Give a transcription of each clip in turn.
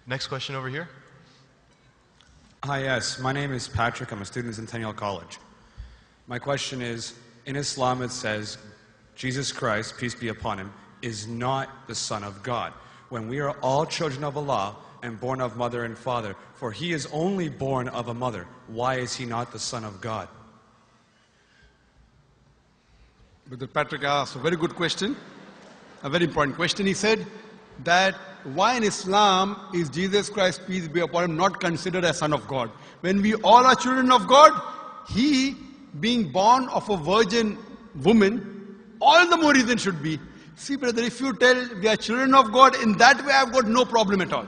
Next question over here. Hi, yes. My name is Patrick. I'm a student at Centennial College. My question is, in Islam it says, Jesus Christ, peace be upon him, is not the Son of God. When we are all children of Allah and born of mother and father, for he is only born of a mother, why is he not the Son of God? Brother Patrick asked a very good question, a very important question. He said that why in Islam is Jesus Christ, peace be upon him, not considered as Son of God? When we all are children of God, he being born of a virgin woman, all the more reason should be. See brother, if you tell we are children of God, in that way I've got no problem at all.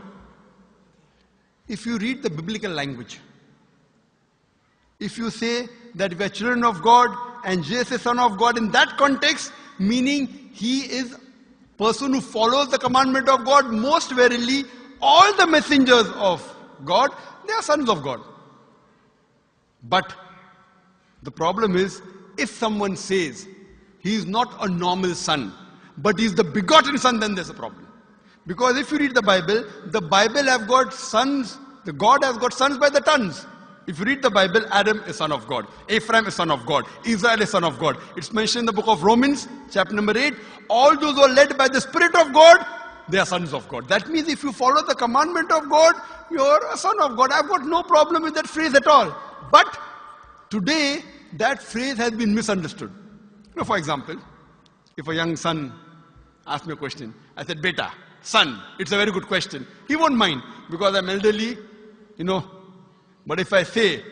If you read the biblical language, if you say that we are children of God and Jesus is Son of God, in that context, meaning he is person who follows the commandment of God, most verily all the messengers of God, they are sons of God. But the problem is, if someone says he is not a normal son, but he is the begotten son, then there's a problem. Because if you read the Bible have got sons, the God has got sons by the tons. If you read the Bible, Adam is son of God, Ephraim is son of God, Israel is son of God. It's mentioned in the book of Romans, chapter number 8, all those who are led by the Spirit of God, they are sons of God. That means if you follow the commandment of God, you're a son of God. I've got no problem with that phrase at all. But today, that phrase has been misunderstood. You know, for example, if a young son asks me a question, I said, Beta, son, it's a very good question. He won't mind because I'm elderly, you know. But if I say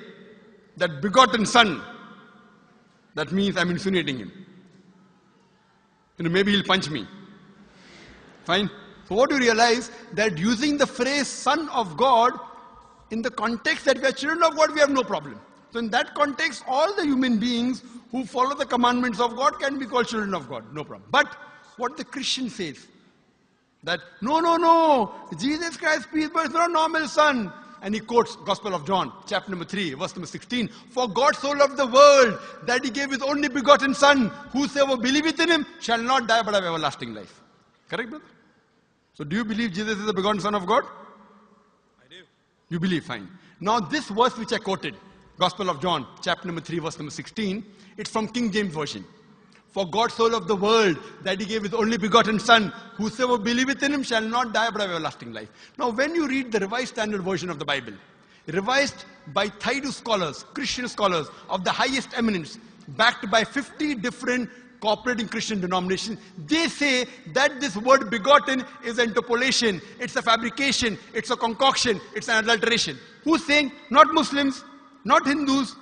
that begotten son, that means I'm insinuating him. You know, maybe he'll punch me. Fine. So what do you realize? That using the phrase son of God, in the context that we are children of God, we have no problem. So in that context, all the human beings who follow the commandments of God can be called children of God. No problem. But what the Christian says, that no, Jesus Christ, peace be upon him, is not a normal son. And he quotes Gospel of John, chapter number 3, verse number 16. For God so loved the world that he gave his only begotten son. Whosoever believeth in him shall not die but have everlasting life. Correct, brother? So do you believe Jesus is the begotten son of God? I do. You believe, fine. Now this verse which I quoted, Gospel of John, chapter number 3, verse number 16, it's from King James Version. For God so loved the world that he gave his only begotten son. Whosoever believeth in him shall not die but have everlasting life. Now when you read the Revised Standard Version of the Bible, revised by Thaidu scholars, Christian scholars of the highest eminence, backed by 50 different cooperating Christian denominations, they say that this word begotten is an interpolation, it's a fabrication, it's a concoction, it's an adulteration. Who's saying? Not Muslims, not Hindus.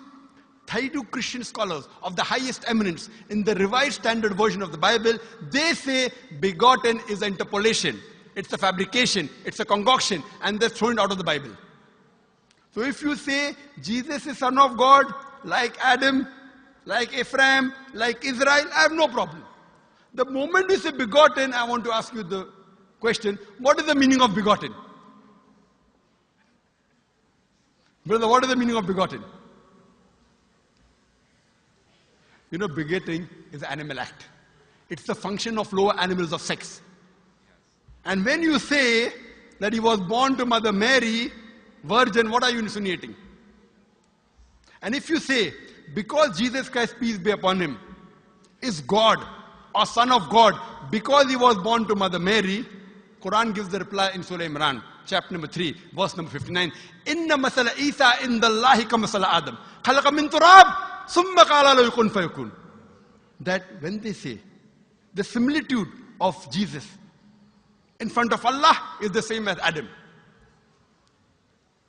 Thaidu Christian scholars of the highest eminence in the Revised Standard Version of the Bible, they say begotten is an interpolation. It's a fabrication, it's a concoction, and they're thrown out of the Bible. So if you say Jesus is Son of God, like Adam, like Ephraim, like Israel, I have no problem. The moment you say begotten, I want to ask you the question, what is the meaning of begotten? Brother, what is the meaning of begotten? You know, begetting is an animal act. It's the function of lower animals of sex. And when you say that he was born to Mother Mary, virgin, what are you insinuating? And if you say, because Jesus Christ, peace be upon him, is God or Son of God, because he was born to Mother Mary, Quran gives the reply in Surah Imran, chapter number 3, verse number 59. Inna masala Isa indallahi ka masala Adam. Khalaqa min turab. That when they say the similitude of Jesus in front of Allah is the same as Adam.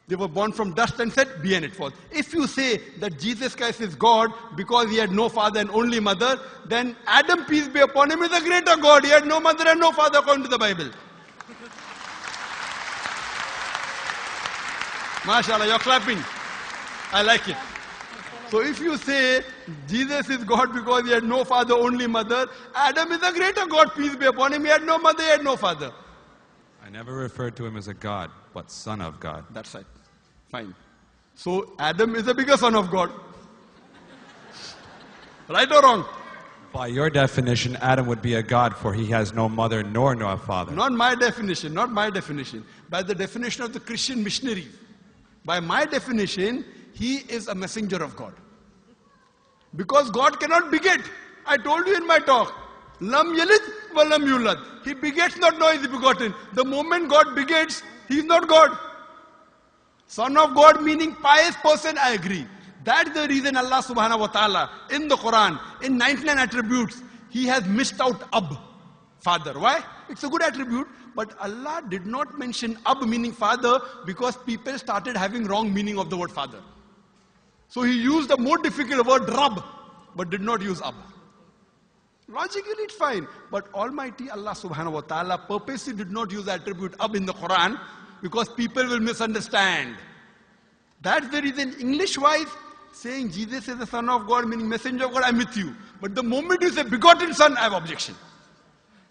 They were born from dust and said, be and it was. If you say that Jesus Christ is God because he had no father and only mother, then Adam, peace be upon him, is a greater God. He had no mother and no father according to the Bible. MashaAllah, you're clapping. I like it. So if you say Jesus is God because he had no father, only mother, Adam is a greater God, peace be upon him. He had no mother, he had no father. I never referred to him as a God, but Son of God. That's right. Fine. So Adam is a bigger son of God. Right or wrong? By your definition, Adam would be a god, for he has no mother nor no father. Not my definition, not my definition. By the definition of the Christian missionary. By my definition, he is a messenger of God. Because God cannot beget. I told you in my talk. Lam yalid wa lam yulad. He begets not, nor is he begotten. The moment God begets, he is not God. Son of God meaning pious person, I agree. That's the reason Allah subhanahu wa ta'ala in the Quran, in 99 attributes, he has missed out Ab, father. Why? It's a good attribute, but Allah did not mention Ab meaning father because people started having wrong meaning of the word father. So he used the more difficult word Rab, but did not use Ab. Logically it's fine, but Almighty Allah subhanahu wa ta'ala purposely did not use the attribute Ab in the Quran because people will misunderstand. That's the reason English-wise, saying Jesus is the Son of God, meaning messenger of God, I'm with you. But the moment you say begotten Son, I have objection.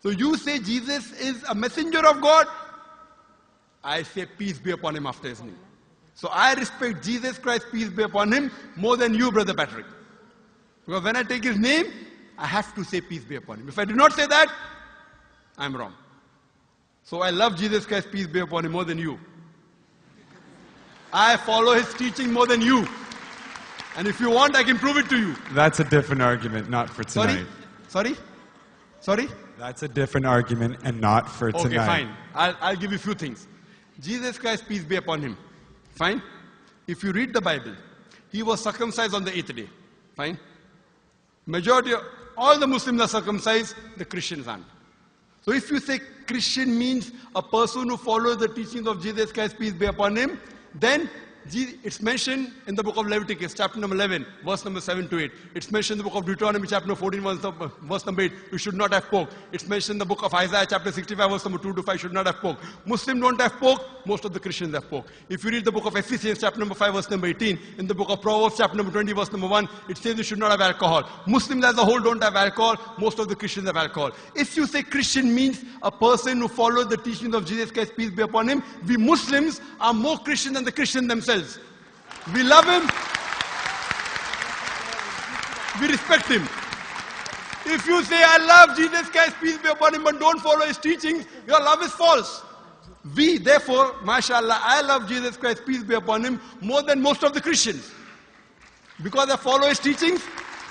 So you say Jesus is a messenger of God, I say peace be upon him after his name. So I respect Jesus Christ, peace be upon him, more than you, Brother Patrick. Because when I take his name, I have to say peace be upon him. If I do not say that, I'm wrong. So I love Jesus Christ, peace be upon him, more than you. I follow his teaching more than you. And if you want, I can prove it to you. That's a different argument, not for tonight. Sorry? That's a different argument and not for tonight. Okay, fine. I'll give you a few things. Jesus Christ, peace be upon him. Fine? If you read the Bible, he was circumcised on the 8th day. Fine? Majority of all the Muslims are circumcised, the Christians aren't. So if you say Christian means a person who follows the teachings of Jesus Christ, peace be upon him, then it's mentioned in the book of Leviticus, chapter number 11, verse number 7 to 8. It's mentioned in the book of Deuteronomy, chapter number 14, verse number 8, you should not have pork. It's mentioned in the book of Isaiah, chapter 65, verse number 2 to 5, should not have pork. Muslims don't have pork, most of the Christians have pork. If you read the book of Ephesians, chapter number 5, verse number 18, in the book of Proverbs, chapter number 20, verse number 1, it says you should not have alcohol. Muslims as a whole don't have alcohol, most of the Christians have alcohol. If you say Christian means a person who follows the teachings of Jesus Christ, peace be upon him, we Muslims are more Christian than the Christians themselves. We love him. We respect him. If you say, I love Jesus Christ, peace be upon him, but don't follow his teachings, your love is false. We, therefore, mashallah, I love Jesus Christ, peace be upon him, more than most of the Christians. Because I follow his teachings,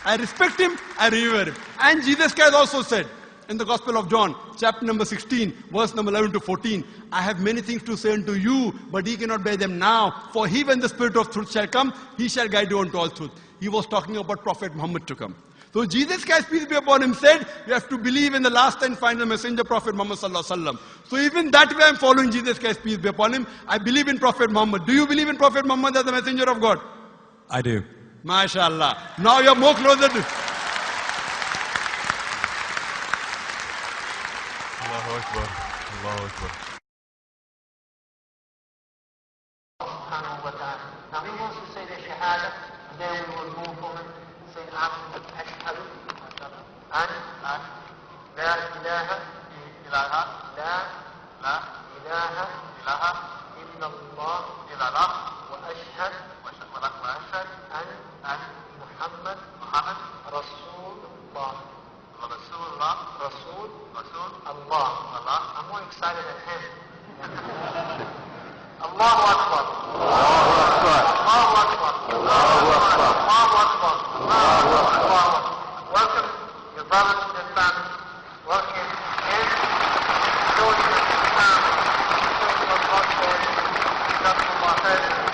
I respect him, I revere him. And Jesus Christ also said, in the Gospel of John, chapter number 16, verse number 11 to 14, I have many things to say unto you, but ye cannot bear them now. For he, when the Spirit of truth shall come, he shall guide you unto all truth. He was talking about Prophet Muhammad to come. So Jesus Christ, peace be upon him, said, you have to believe in the last and final messenger, Prophet Muhammad sallallahu alaihi wasallam. So even that way I'm following Jesus Christ, peace be upon him. I believe in Prophet Muhammad. Do you believe in Prophet Muhammad as the messenger of God? I do. MashaAllah. Now you're more closer to... Allahu Akbar. Allahu Akbar. Subhanahu wa ta'ala. Now he wants to say the Shahada, and then we will move forward and say Ashhadu an la ilaha illallah wa ashhad an Muhammad Rasulullah. Rasul Allah. I'm more excited than him. Allahu Akbar. Allahu Akbar. Allahu Akbar. Allahu Akbar. Allahu Akbar. Welcome your brothers and families. Welcome in. Showing the Islam. Showing what God says. Jazakumullah khair.